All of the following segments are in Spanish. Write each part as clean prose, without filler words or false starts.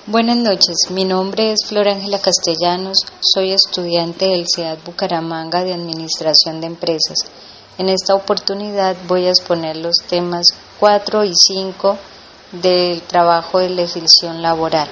Buenas noches, mi nombre es Flor Ángela Castellanos, soy estudiante del CEAD Bucaramanga de Administración de Empresas. En esta oportunidad voy a exponer los temas 4 y 5 del trabajo de legislación laboral.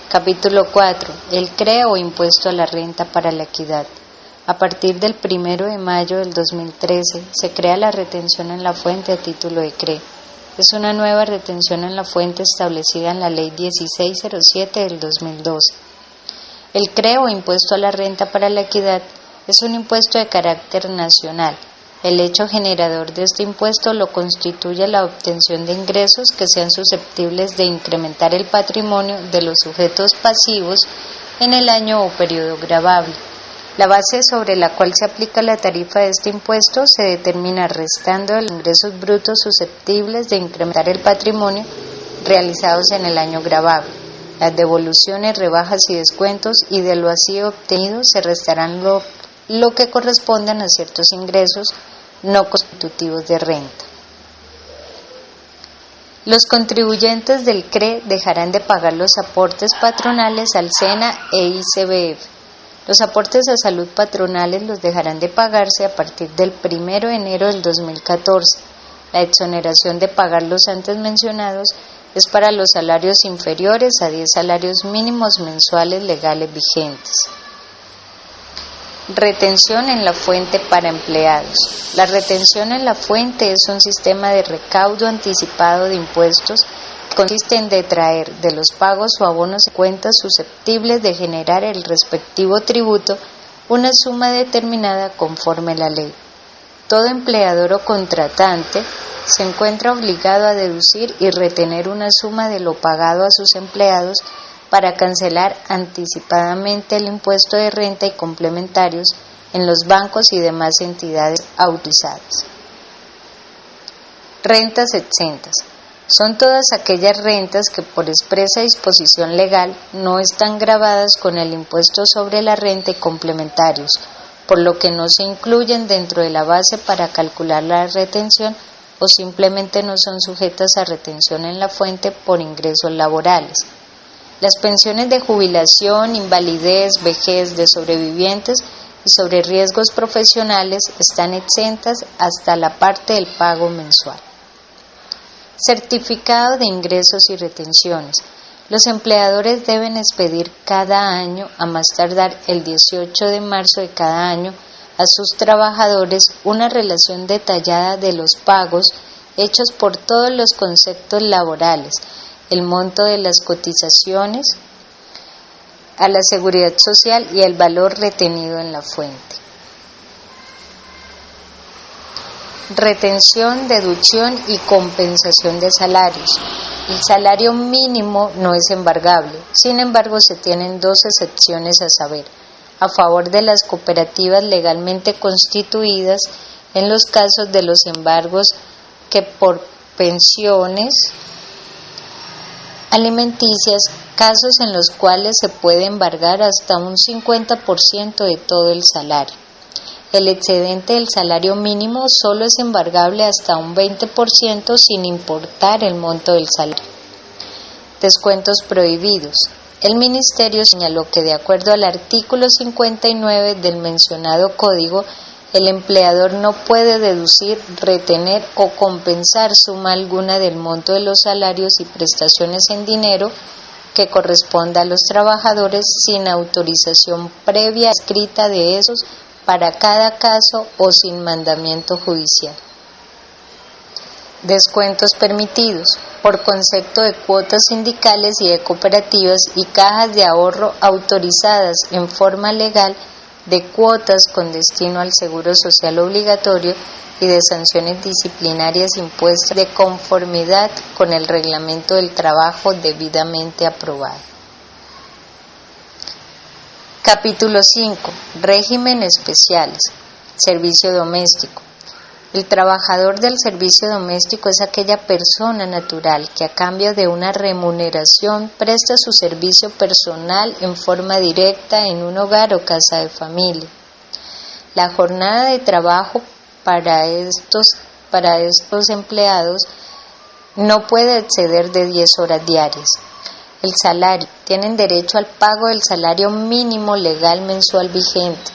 Capítulo 4. El CRE o Impuesto a la Renta para la Equidad. A partir del 1 de mayo del 2013 se crea la retención en la fuente a título de CRE. Es una nueva retención en la fuente establecida en la Ley 1607 del 2012. El CRE o Impuesto a la Renta para la Equidad es un impuesto de carácter nacional. El hecho generador de este impuesto lo constituye la obtención de ingresos que sean susceptibles de incrementar el patrimonio de los sujetos pasivos en el año o periodo gravable. La base sobre la cual se aplica la tarifa de este impuesto se determina restando los ingresos brutos susceptibles de incrementar el patrimonio realizados en el año gravable. Las devoluciones, rebajas y descuentos y de lo así obtenido se restarán lo que correspondan a ciertos ingresos no constitutivos de renta. Los contribuyentes del CRE dejarán de pagar los aportes patronales al SENA e ICBF. Los aportes a salud patronales los dejarán de pagarse a partir del 1 de enero del 2014. La exoneración de pagar los antes mencionados es para los salarios inferiores a 10 salarios mínimos mensuales legales vigentes. Retención en la fuente para empleados. La retención en la fuente es un sistema de recaudo anticipado de impuestos que consiste en detraer de los pagos o abonos de cuentas susceptibles de generar el respectivo tributo una suma determinada conforme la ley. Todo empleador o contratante se encuentra obligado a deducir y retener una suma de lo pagado a sus empleados para cancelar anticipadamente el impuesto de renta y complementarios en los bancos y demás entidades autorizadas. Rentas exentas. Son todas aquellas rentas que por expresa disposición legal no están gravadas con el impuesto sobre la renta y complementarios, por lo que no se incluyen dentro de la base para calcular la retención o simplemente no son sujetas a retención en la fuente por ingresos laborales. Las pensiones de jubilación, invalidez, vejez de sobrevivientes y sobre riesgos profesionales están exentas hasta la parte del pago mensual. Certificado de ingresos y retenciones. Los empleadores deben expedir cada año, a más tardar el 18 de marzo de cada año, a sus trabajadores una relación detallada de los pagos hechos por todos los conceptos laborales, el monto de las cotizaciones a la seguridad social y el valor retenido en la fuente. Retención, deducción y compensación de salarios. El salario mínimo no es embargable, sin embargo se tienen dos excepciones a saber, a favor de las cooperativas legalmente constituidas en los casos de los embargos que por pensiones alimenticias, casos en los cuales se puede embargar hasta un 50% de todo el salario. El excedente del salario mínimo solo es embargable hasta un 20% sin importar el monto del salario. Descuentos prohibidos. El Ministerio señaló que de acuerdo al artículo 59 del mencionado código, el empleador no puede deducir, retener o compensar suma alguna del monto de los salarios y prestaciones en dinero que corresponda a los trabajadores sin autorización previa escrita de esos para cada caso o sin mandamiento judicial. Descuentos permitidos por concepto de cuotas sindicales y de cooperativas y cajas de ahorro autorizadas en forma legal de cuotas con destino al seguro social obligatorio y de sanciones disciplinarias impuestas de conformidad con el reglamento del trabajo debidamente aprobado. Capítulo 5. Régimen especiales. Servicio doméstico. El trabajador del servicio doméstico es aquella persona natural que a cambio de una remuneración presta su servicio personal en forma directa en un hogar o casa de familia. La jornada de trabajo para estos empleados no puede exceder de 10 horas diarias. El salario. Tienen derecho al pago del salario mínimo legal mensual vigente.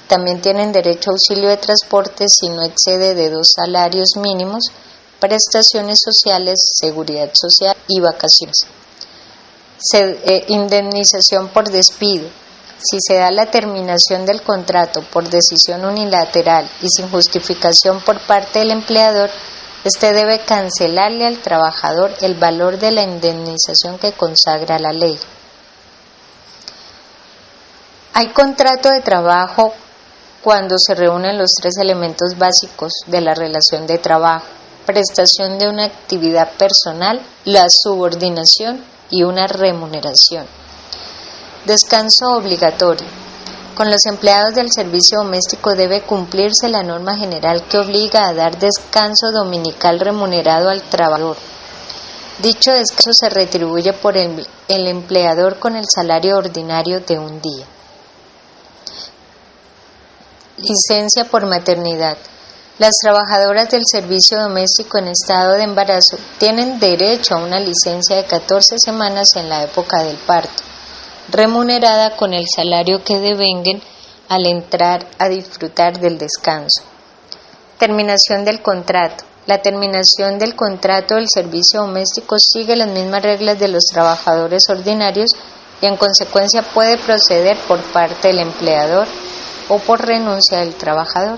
También tienen derecho a auxilio de transporte si no excede de 2 salarios mínimos, prestaciones sociales, seguridad social y vacaciones. Indemnización por despido. Si se da la terminación del contrato por decisión unilateral y sin justificación por parte del empleador, este debe cancelarle al trabajador el valor de la indemnización que consagra la ley. Hay contrato de trabajo cuando se reúnen los 3 elementos básicos de la relación de trabajo: prestación de una actividad personal, la subordinación y una remuneración. Descanso obligatorio. Con los empleados del servicio doméstico debe cumplirse la norma general que obliga a dar descanso dominical remunerado al trabajador. Dicho descanso se retribuye por el empleador con el salario ordinario de un día. Licencia por maternidad. Las trabajadoras del servicio doméstico en estado de embarazo tienen derecho a una licencia de 14 semanas en la época del parto, remunerada con el salario que devenguen al entrar a disfrutar del descanso. Terminación del contrato. La terminación del contrato del servicio doméstico sigue las mismas reglas de los trabajadores ordinarios y en consecuencia puede proceder por parte del empleador o por renuncia del trabajador.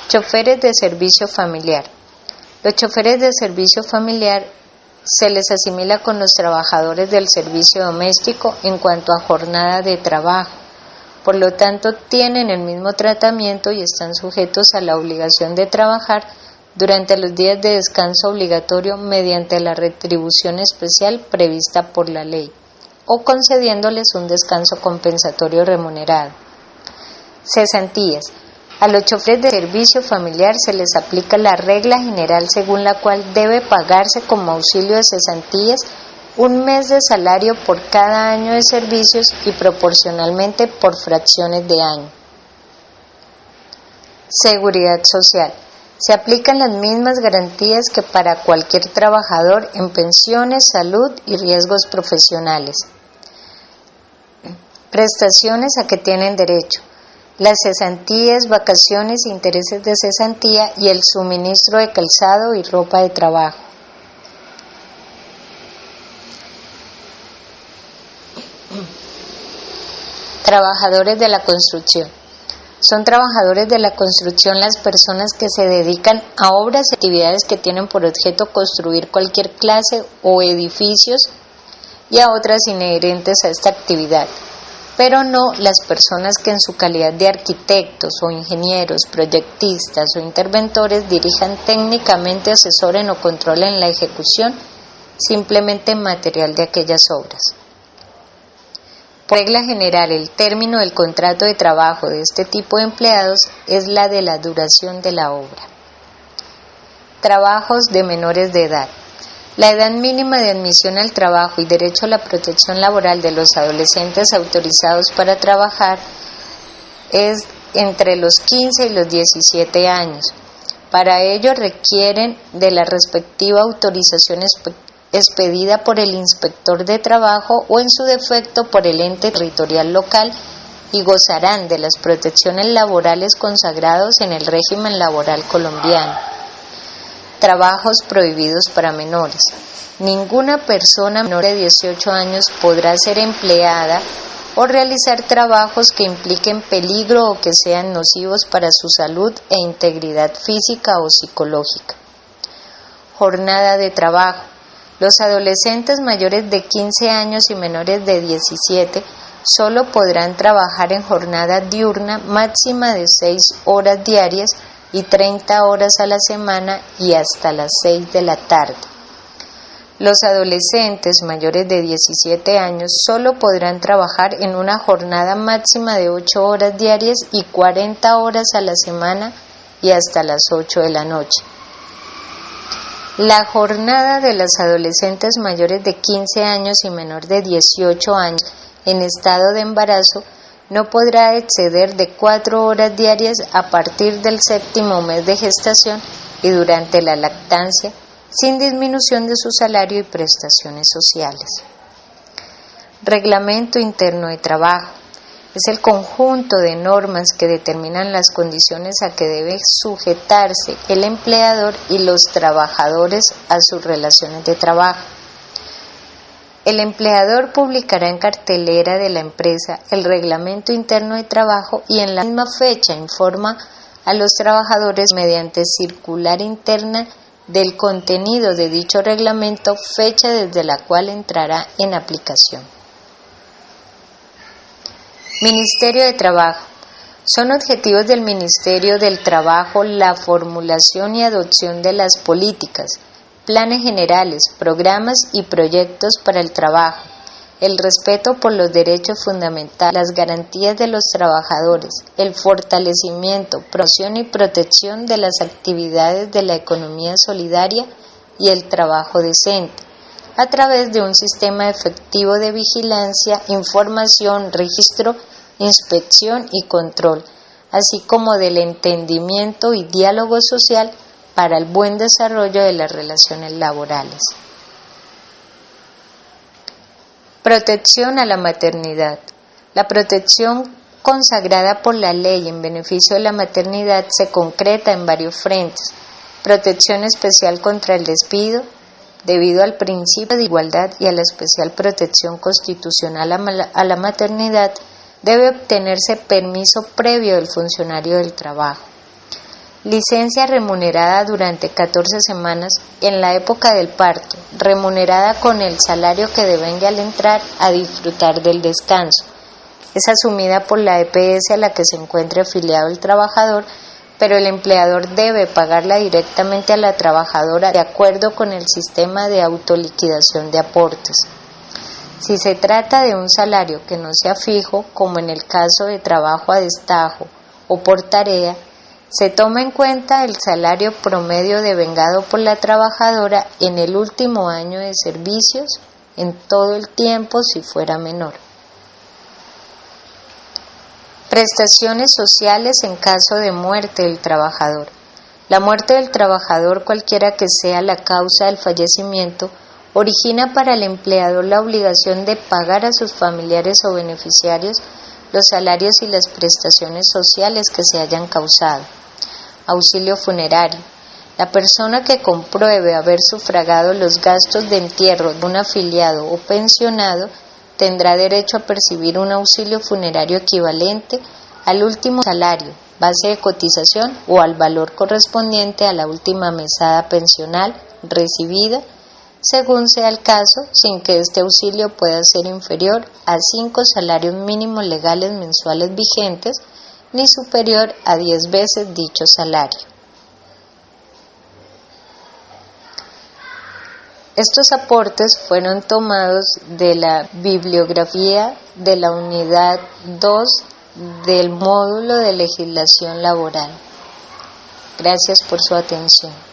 Choferes de servicio familiar. Los choferes de servicio familiar se les asimila con los trabajadores del servicio doméstico en cuanto a jornada de trabajo. Por lo tanto, tienen el mismo tratamiento y están sujetos a la obligación de trabajar durante los días de descanso obligatorio mediante la retribución especial prevista por la ley, o concediéndoles un descanso compensatorio remunerado. Cesantías. A los choferes de servicio familiar se les aplica la regla general según la cual debe pagarse como auxilio de cesantías un mes de salario por cada año de servicios y proporcionalmente por fracciones de año. Seguridad social. Se aplican las mismas garantías que para cualquier trabajador en pensiones, salud y riesgos profesionales. Prestaciones a que tienen derecho. Las cesantías, vacaciones, intereses de cesantía y el suministro de calzado y ropa de trabajo. Trabajadores de la construcción. Son trabajadores de la construcción las personas que se dedican a obras y actividades que tienen por objeto construir cualquier clase o edificios y a otras inherentes a esta actividad, pero no las personas que en su calidad de arquitectos o ingenieros, proyectistas o interventores dirijan técnicamente, asesoren o controlen la ejecución simplemente material de aquellas obras. Por regla general, el término del contrato de trabajo de este tipo de empleados es la de la duración de la obra. Trabajos de menores de edad. La edad mínima de admisión al trabajo y derecho a la protección laboral de los adolescentes autorizados para trabajar es entre los 15 y los 17 años. Para ello requieren de la respectiva autorización expedida por el inspector de trabajo o en su defecto por el ente territorial local y gozarán de las protecciones laborales consagrados en el régimen laboral colombiano. Trabajos prohibidos para menores. Ninguna persona menor de 18 años podrá ser empleada o realizar trabajos que impliquen peligro o que sean nocivos para su salud e integridad física o psicológica. Jornada de trabajo. Los adolescentes mayores de 15 años y menores de 17 solo podrán trabajar en jornada diurna máxima de 6 horas diarias y 30 horas a la semana y hasta las 6 de la tarde. Los adolescentes mayores de 17 años solo podrán trabajar en una jornada máxima de 8 horas diarias y 40 horas a la semana y hasta las 8 de la noche. La jornada de las adolescentes mayores de 15 años y menor de 18 años en estado de embarazo no podrá exceder de 4 horas diarias a partir del 7º mes de gestación y durante la lactancia sin disminución de su salario y prestaciones sociales. Reglamento interno de trabajo. Es el conjunto de normas que determinan las condiciones a que debe sujetarse el empleador y los trabajadores a sus relaciones de trabajo. El empleador publicará en cartelera de la empresa el reglamento interno de trabajo y en la misma fecha informa a los trabajadores mediante circular interna del contenido de dicho reglamento, fecha desde la cual entrará en aplicación. Ministerio de Trabajo. Son objetivos del Ministerio del Trabajo la formulación y adopción de las políticas, planes generales, programas y proyectos para el trabajo, el respeto por los derechos fundamentales, las garantías de los trabajadores, el fortalecimiento, promoción y protección de las actividades de la economía solidaria y el trabajo decente, a través de un sistema efectivo de vigilancia, información, registro, inspección y control, así como del entendimiento y diálogo social para el buen desarrollo de las relaciones laborales. Protección a la maternidad. La protección consagrada por la ley en beneficio de la maternidad se concreta en varios frentes. Protección especial contra el despido, debido al principio de igualdad y a la especial protección constitucional a la maternidad, debe obtenerse permiso previo del funcionario del trabajo. Licencia remunerada durante 14 semanas en la época del parto, remunerada con el salario que devenga al entrar a disfrutar del descanso. Es asumida por la EPS a la que se encuentre afiliado el trabajador, pero el empleador debe pagarla directamente a la trabajadora de acuerdo con el sistema de autoliquidación de aportes. Si se trata de un salario que no sea fijo, como en el caso de trabajo a destajo o por tarea, se toma en cuenta el salario promedio devengado por la trabajadora en el último año de servicios, en todo el tiempo si fuera menor. Prestaciones sociales en caso de muerte del trabajador. La muerte del trabajador, cualquiera que sea la causa del fallecimiento, origina para el empleador la obligación de pagar a sus familiares o beneficiarios los salarios y las prestaciones sociales que se hayan causado. Auxilio funerario. La persona que compruebe haber sufragado los gastos de entierro de un afiliado o pensionado tendrá derecho a percibir un auxilio funerario equivalente al último salario, base de cotización o al valor correspondiente a la última mesada pensional recibida, según sea el caso, sin que este auxilio pueda ser inferior a 5 salarios mínimos legales mensuales vigentes, ni superior a 10 veces dicho salario. Estos aportes fueron tomados de la bibliografía de la unidad 2 del módulo de legislación laboral. Gracias por su atención.